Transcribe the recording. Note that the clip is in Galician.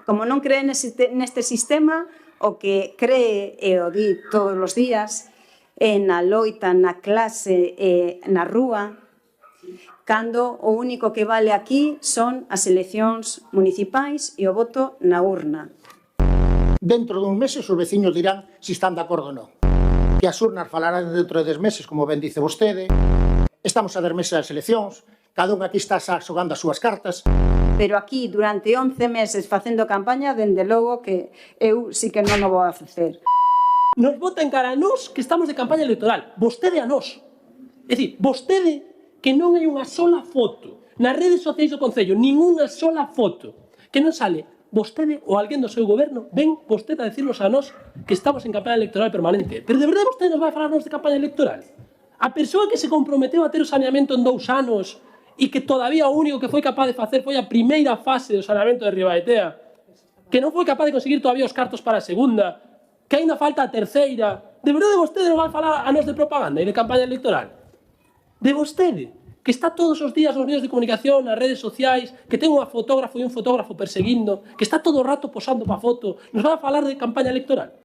Como non cree neste sistema, o que cree e o di todos os días na loita, na clase e na rúa, cando o único que vale aquí son as eleccións municipais e o voto na urna. Dentro duns meses os veciños dirán se están de acordo ou non. Que as urnas falarán dentro de 10 meses, como ben dice vostede. Estamos a 10 meses das eleccións, cada un aquí está xogando as súas cartas. Pero aquí, durante 11 meses facendo campaña, dende logo que eu sí que non o vou a facer. Nos votan cara a nós que estamos de campaña electoral, vostede a nós. É dicir, vostede que non hai unha sola foto nas redes sociais do Concello, ninguna sola foto, que non sale vostede ou alguén do seu goberno, ven vostede a decirnos a nós que estamos en campaña electoral permanente. Pero de verdade vostede nos vai falarnos de campaña electoral? A persoa que se comprometeu a ter o saneamento en 2 anos e que todavía o único que foi capaz de facer foi a primeira fase do saneamento de Ribaetea, que non foi capaz de conseguir todavía os cartos para a segunda, que aínda falta a terceira. De verdade vostede nos vai falar a nós de propaganda e de campaña electoral? De vostede, que está todos os días nos medios de comunicación, nas redes sociais, que ten unha fotógrafo e un fotógrafo perseguindo, que está todo o rato posando pa foto, nos vai a falar de campaña electoral?